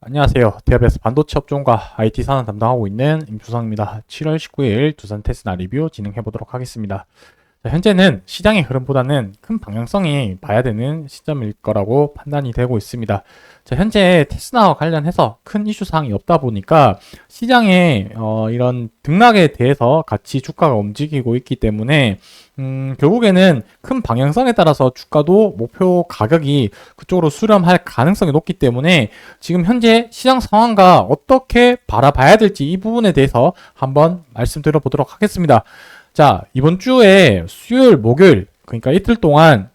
안녕하세요. 대합에서 반도체 업종과 IT 산업 담당하고 있는 임주성입니다. 7월 19일 두산 테스나 리뷰 진행해 보도록 하겠습니다. 자, 현재는 시장의 흐름보다는 큰 방향성이 봐야 되는 시점일 거라고 판단이 되고 있습니다. 자, 현재 테스나와 관련해서 큰 이슈 사항이 없다 보니까 시장의 이런 등락에 대해서 같이 주가가 움직이고 있기 때문에 결국에는 큰 방향성에 따라서 주가도 목표 가격이 그쪽으로 수렴할 가능성이 높기 때문에 지금 현재 시장 상황과 어떻게 바라봐야 될지 이 부분에 대해서 한번 말씀드려 보도록 하겠습니다. 자, 이번 주에 수요일, 목요일, 그러니까 이틀 동안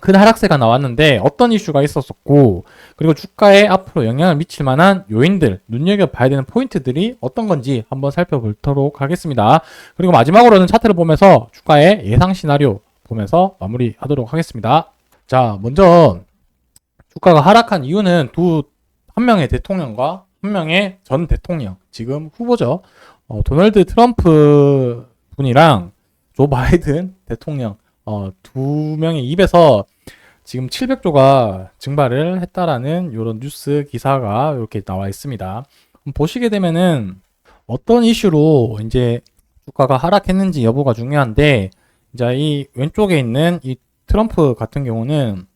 큰 하락세가 나왔는데 어떤 이슈가 있었었고, 그리고 주가에 앞으로 영향을 미칠 만한 요인들, 눈여겨봐야 되는 포인트들이 어떤 건지 한번 살펴보도록 하겠습니다. 그리고 마지막으로는 차트를 보면서 주가의 예상 시나리오 보면서 마무리하도록 하겠습니다. 자, 먼저 주가가 하락한 이유는 한 명의 대통령과 한 명의 전 대통령, 지금 후보죠. 도널드 트럼프 분이랑 조 바이든 대통령 두 명의 입에서 지금 700조가 증발을 했다라는 이런 뉴스 기사가 이렇게 나와 있습니다. 보시게 되면은 어떤 이슈로 이제 주가가 하락했는지 여부가 중요한데, 이제 이 왼쪽에 있는 이 트럼프 같은 경우는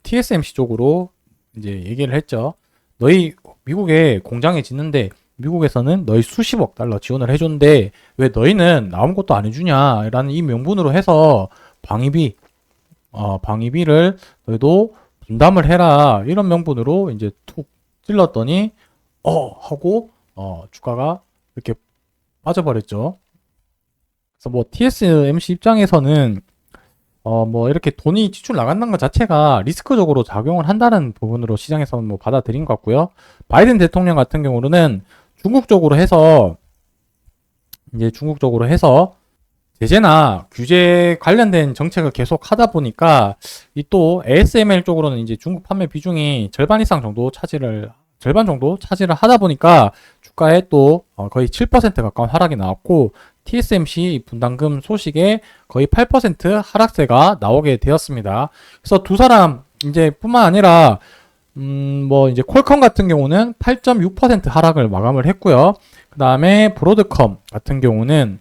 TSMC 쪽으로 이제 얘기를 했죠. 너희 미국에 공장에 짓는데 미국에서는 너희 수십억 달러 지원을 해줬는데 왜 너희는 아무것도 안 해주냐 라는 이 명분으로 해서 방위비를 너희도 분담을 해라 이런 명분으로 이제 툭 찔렀더니 하고 주가가 이렇게 빠져버렸죠. 그래서 뭐 TSMC 입장에서는 뭐 이렇게 돈이 지출 나간다는 것 자체가 리스크적으로 작용을 한다는 부분으로 시장에서는 뭐 받아들인 것 같고요. 바이든 대통령 같은 경우는 중국 쪽으로 해서 제재나 규제 관련된 정책을 계속 하다 보니까 이 또 ASML 쪽으로는 이제 중국 판매 비중이 절반 정도 차지를 하다 보니까 주가에 또 거의 7% 가까운 하락이 나왔고, TSMC 분담금 소식에 거의 8% 하락세가 나오게 되었습니다. 그래서 두 사람 이제 뿐만 아니라 뭐 이제 퀄컴 같은 경우는 8.6% 하락을 마감을 했고요. 그 다음에 브로드컴 같은 경우는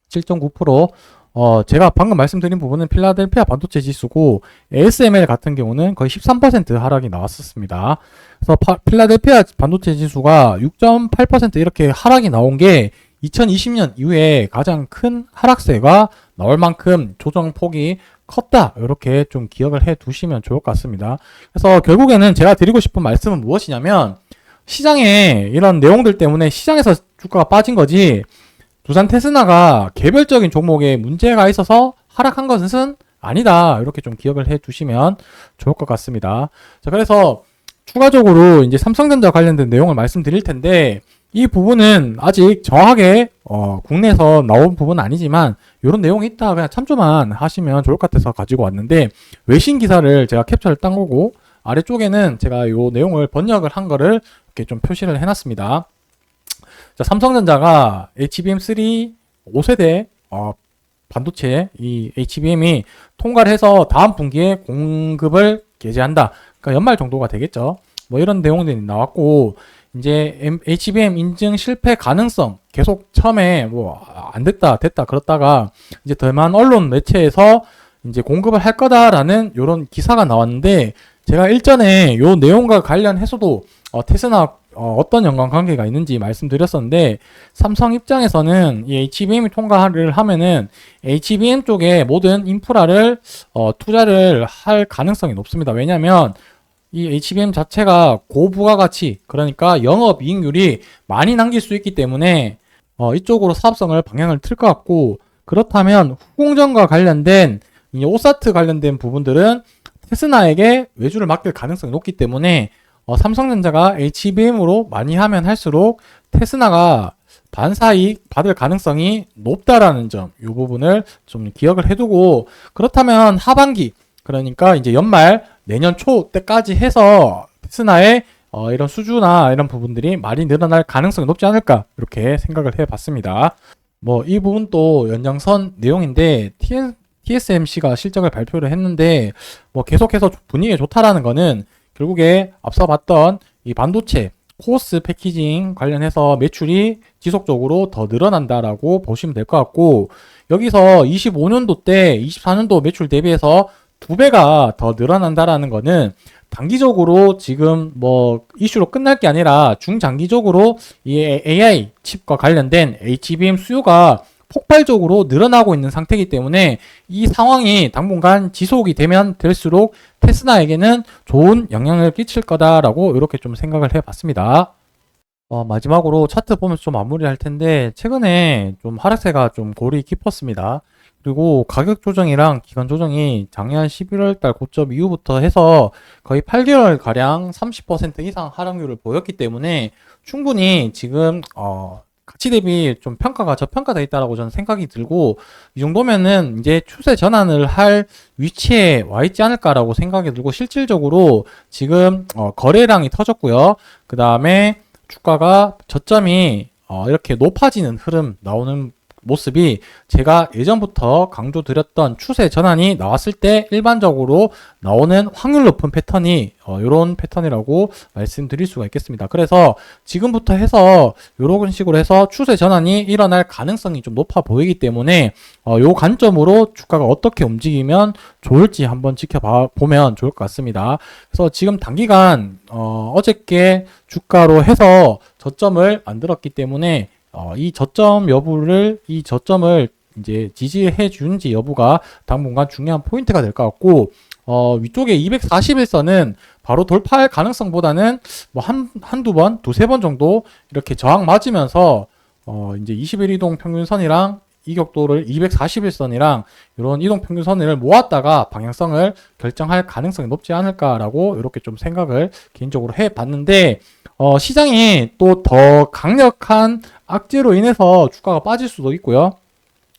7.9%, 제가 방금 말씀드린 부분은 필라델피아 반도체 지수고, ASML 같은 경우는 거의 13% 하락이 나왔었습니다. 그래서 필라델피아 반도체 지수가 6.8% 이렇게 하락이 나온 게 2020년 이후에 가장 큰 하락세가 나올 만큼 조정폭이 컸다, 이렇게 좀 기억을 해 두시면 좋을 것 같습니다. 그래서 결국에는 제가 드리고 싶은 말씀은 무엇이냐면, 시장의 이런 내용들 때문에 시장에서 주가가 빠진 거지 두산 테스나가 개별적인 종목에 문제가 있어서 하락한 것은 아니다, 이렇게 좀 기억을 해 두시면 좋을 것 같습니다. 자, 그래서 추가적으로 이제 삼성전자 관련된 내용을 말씀드릴 텐데, 이 부분은 아직 정확하게 국내에서 나온 부분은 아니지만 이런 내용이 있다 그냥 참조만 하시면 좋을 것 같아서 가지고 왔는데, 외신 기사를 제가 캡처를 딴 거고 아래쪽에는 제가 이 내용을 번역을 한 거를 이렇게 좀 표시를 해놨습니다. 자, 삼성전자가 HBM3 5세대 반도체 이 HBM이 통과를 해서 다음 분기에 공급을 개시한다. 그러니까 연말 정도가 되겠죠. 뭐 이런 내용들이 나왔고, 이제 HBM 인증 실패 가능성 계속 처음에 뭐 안 됐다 그렇다가 이제 더만 언론 매체에서 이제 공급을 할 거다라는 이런 기사가 나왔는데, 제가 일전에 요 내용과 관련해서도 테스나 어떤 연관관계가 있는지 말씀드렸었는데, 삼성 입장에서는 이 HBM이 통과를 하면은 HBM 쪽에 모든 인프라를 투자를 할 가능성이 높습니다. 왜냐하면 이 HBM 자체가 고부가가치, 그러니까 영업이익률이 많이 남길 수 있기 때문에 이쪽으로 사업성을 방향을 틀 것 같고, 그렇다면 후공정과 관련된 이 오사트 관련된 부분들은 테스나에게 외주를 맡길 가능성이 높기 때문에 삼성전자가 HBM으로 많이 하면 할수록 테스나가 반사이익 받을 가능성이 높다라는 점, 이 부분을 좀 기억을 해두고, 그렇다면 하반기, 그러니까 이제 연말 내년 초 때까지 해서 테스나의 이런 수주나 이런 부분들이 많이 늘어날 가능성이 높지 않을까, 이렇게 생각을 해봤습니다. 뭐 이 부분도 연장선 내용인데, TSMC가 실적을 발표를 했는데 뭐 계속해서 분위기가 좋다라는 거는 결국에 앞서 봤던 이 반도체 코어스 패키징 관련해서 매출이 지속적으로 더 늘어난다라고 보시면 될 것 같고, 여기서 25년도 때 24년도 매출 대비해서 2배가 더 늘어난다라는 거는 단기적으로 지금 뭐 이슈로 끝날 게 아니라 중장기적으로 이 AI 칩과 관련된 HBM 수요가 폭발적으로 늘어나고 있는 상태이기 때문에 이 상황이 당분간 지속이 되면 될수록 테스라에게는 좋은 영향을 끼칠 거다라고 이렇게 좀 생각을 해봤습니다. 마지막으로 차트 보면서 좀 마무리할 텐데, 최근에 좀 하락세가 좀 골이 깊었습니다. 그리고 가격 조정이랑 기간 조정이 작년 11월 달 고점 이후부터 해서 거의 8개월 가량 30% 이상 하락률을 보였기 때문에 충분히 지금 가치 대비 좀 평가가 저평가되어 있다라고 저는 생각이 들고, 이 정도면은 이제 추세 전환을 할 위치에 와 있지 않을까라고 생각이 들고, 실질적으로 지금 거래량이 터졌고요. 그 다음에 주가가 저점이 이렇게 높아지는 흐름 나오는 모습이 제가 예전부터 강조드렸던 추세 전환이 나왔을 때 일반적으로 나오는 확률 높은 패턴이 이런 패턴이라고 말씀드릴 수가 있겠습니다. 그래서 지금부터 해서 이런 식으로 해서 추세 전환이 일어날 가능성이 좀 높아 보이기 때문에 요 관점으로 주가가 어떻게 움직이면 좋을지 한번 지켜봐 보면 좋을 것 같습니다. 그래서 지금 단기간 어저께 주가로 해서 저점을 만들었기 때문에 이 저점을 이제 지지해 주는지 여부가 당분간 중요한 포인트가 될 것 같고, 위쪽에 241선은 바로 돌파할 가능성보다는 뭐 한두 번, 두세 번 정도 이렇게 저항 맞으면서 이제 20일 이동 평균선이랑 이격도를 241선이랑 이런 이동 평균선을 모았다가 방향성을 결정할 가능성이 높지 않을까라고 이렇게 좀 생각을 개인적으로 해 봤는데, 시장이 또 더 강력한 악재로 인해서 주가가 빠질 수도 있고요.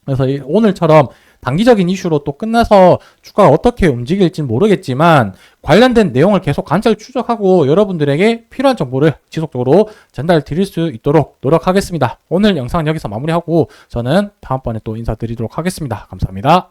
그래서 오늘처럼 단기적인 이슈로 또 끝나서 주가가 어떻게 움직일지는 모르겠지만, 관련된 내용을 계속 관찰 추적하고 여러분들에게 필요한 정보를 지속적으로 전달 드릴 수 있도록 노력하겠습니다. 오늘 영상은 여기서 마무리하고 저는 다음번에 또 인사드리도록 하겠습니다. 감사합니다.